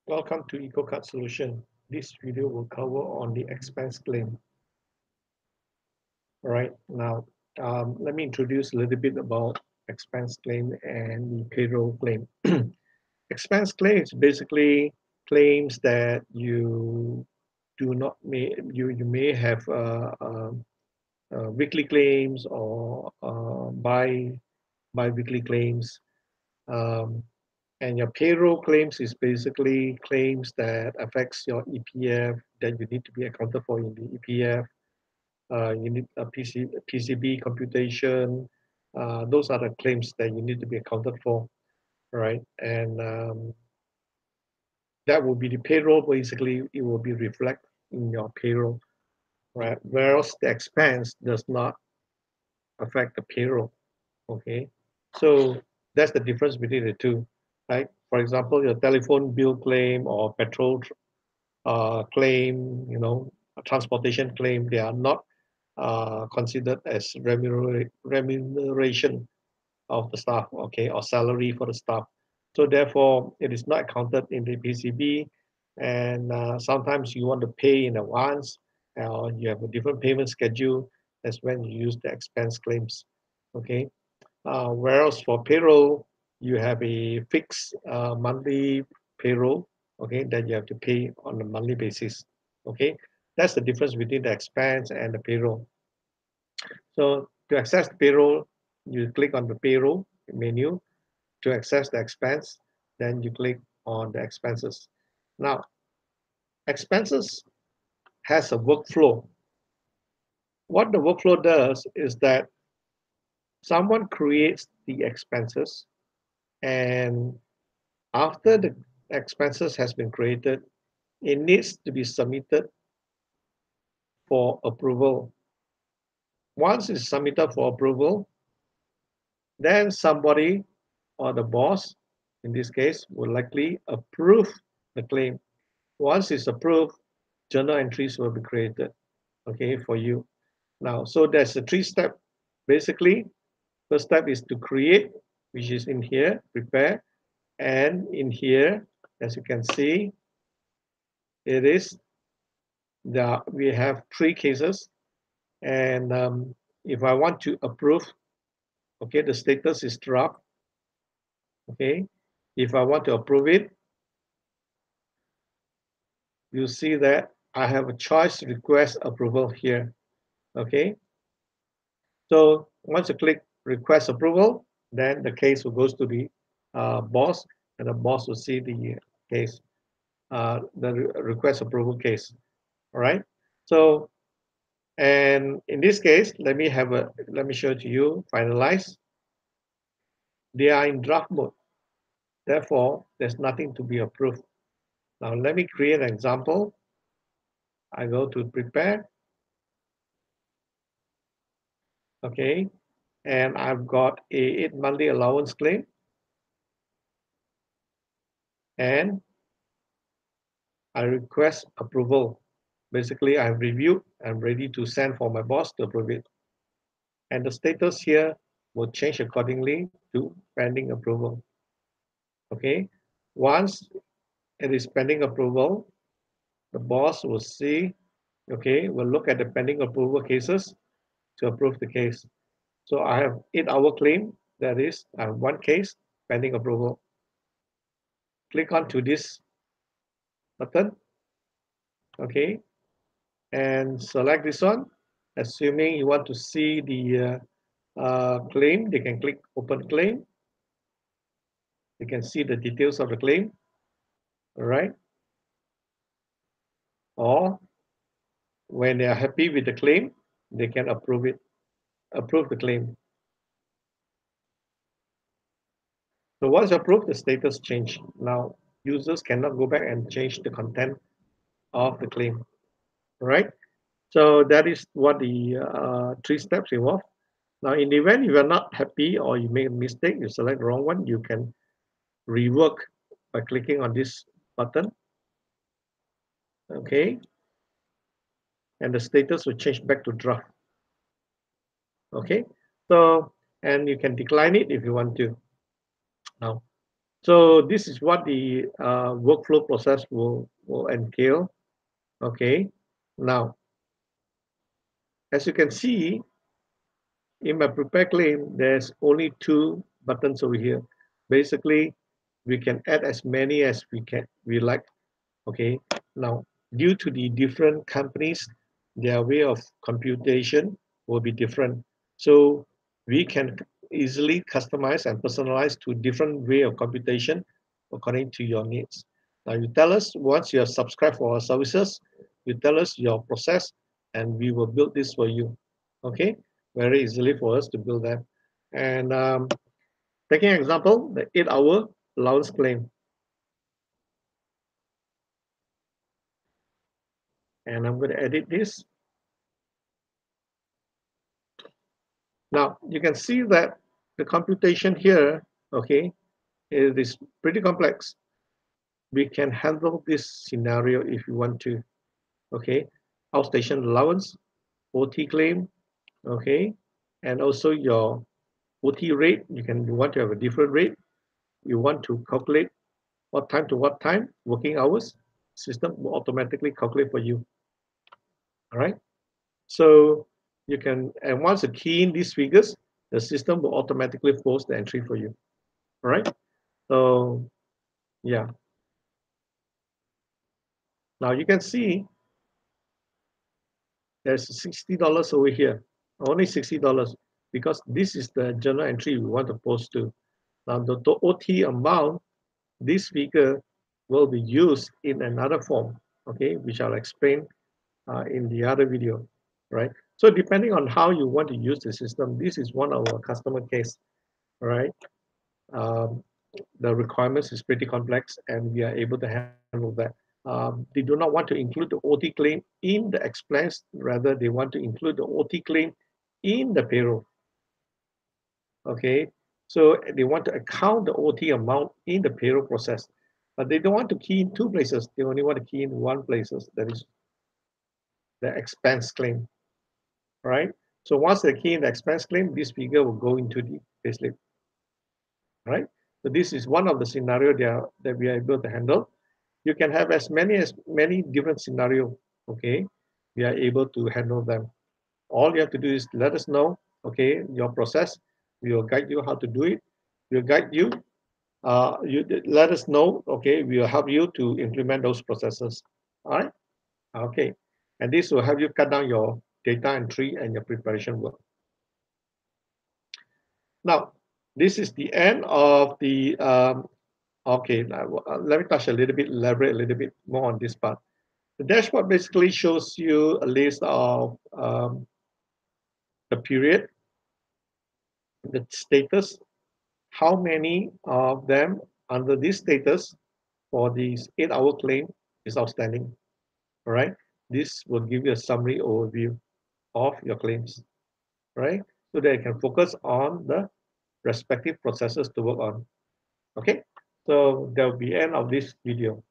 Welcome to EcoCard Solution. This video will cover on the expense claim. All right, now let me introduce a little bit about expense claim and the payroll claim. Expense claims basically claims that you do not you may have weekly claims or bi-weekly claims. Um, And your payroll claims is basically claims that affects your EPF that you need to be accounted for in the EPF. You need a PCB computation. Those are the claims that you need to be accounted for, right? And that will be the payroll. Basically, it will be reflected in your payroll, right? Whereas the expense does not affect the payroll. Okay, so that's the difference between the two, right? For example, your telephone bill claim or petrol claim, a transportation claim, they are not considered as remuneration of the staff, okay, or salary for the staff. So therefore, it is not accounted in the PCB, and sometimes you want to pay in advance, or you have a different payment schedule. That's when you use the expense claims, okay. Whereas for payroll, you have a fixed monthly payroll, okay, that you have to pay on a monthly basis, okay. That's the difference between the expense and the payroll. So to access the payroll, you click on the payroll menu. To access the expense, then you click on the expenses. Now, expenses has a workflow. What the workflow does is that someone creates the expenses, and after the expenses has been created, it needs to be submitted for approval. Once it's submitted for approval, then somebody or the boss, in this case, will likely approve the claim. Once it's approved, journal entries will be created, okay, for you. Now, so there's a three-step. Basically, first step is to create, which is in here, prepare, and in here, as you can see, it is we have three cases, and if I want to approve, okay, the status is draft, okay. If I want to approve it, you see that I have a choice request approval here, okay. So once you click request approval, then the case will goes to the boss, and the boss will see the case, the request approval case. All right. So, and in this case, let me show to you finalize. They are in draft mode. Therefore, there's nothing to be approved. Now let me create an example. I go to prepare. Okay. And I've got a 8 monthly allowance claim, and I request approval. Basically, I've reviewed, I'm ready to send for my boss to approve it. And the status here will change accordingly to pending approval. Okay. Once it is pending approval, the boss will see, okay, we'll look at the pending approval cases to approve the case. So I have 8-hour claim, that is, I have one case pending approval. Click on to this button, okay, and select this one. Assuming you want to see the claim, they can click open claim. You can see the details of the claim, all right? Or when they are happy with the claim, they can approve it, approve the claim. So once approved, the status change. Now, users cannot go back and change the content of the claim, all right? So that is what the three steps involve. Now, in the event you are not happy or you make a mistake, you select the wrong one, you can rework by clicking on this button, okay? And the status will change back to draft, okay? So, and you can decline it if you want to. Now, So this is what the workflow process will entail. Okay. Now, as you can see, in my prepare claim, there's only two buttons over here. Basically, we can add as many as we like. Okay. Now, due to the different companies, their way of computation will be different. So we can easily customize and personalize to different way of computation according to your needs. Now you tell us once you have subscribed for our services, you tell us your process and we will build this for you. Okay, very easily for us to build that. And taking an example, the 8-hour allowance claim. And I'm going to edit this. Now you can see that the computation here, okay, it is pretty complex. We can handle this scenario if you want to. Okay, outstation allowance, OT claim, okay, and also your OT rate. You want to have a different rate. You want to calculate what time to what time, working hours. System will automatically calculate for you. All right. So you can, and once you key in these figures, the system will automatically post the entry for you. All right. So yeah. Now you can see there's $60 over here, only $60 because this is the journal entry we want to post to. Now the OT amount, this figure will be used in another form, okay, which I'll explain in the other video, right? So depending on how you want to use the system, this is one of our customer case, right? Um, the requirements is pretty complex and we are able to handle that. They do not want to include the OT claim in the expense, rather they want to include the OT claim in the payroll, okay? So they want to account the OT amount in the payroll process, but they don't want to key in two places. They only want to key in one places, that is the expense claim, right? So once they key in the expense claim, this figure will go into the payslip, right? So this is one of the scenario that we are able to handle. You can have as many different scenario, okay? We are able to handle them. All you have to do is let us know, okay, your process. We will guide you how to do it. We'll guide you. You let us know, okay. We will help you to implement those processes. All right, okay. And this will help you cut down your data entry and your preparation work. Now, this is the end of the. Okay, now, let me touch a little bit, elaborate a little bit more on this part. The dashboard basically shows you a list of the period, the status, how many of them under this status for this 8-hour claim is outstanding. All right. This will give you a summary overview of your claims, right? So that you can focus on the respective processes to work on. Okay. So that will be end of this video.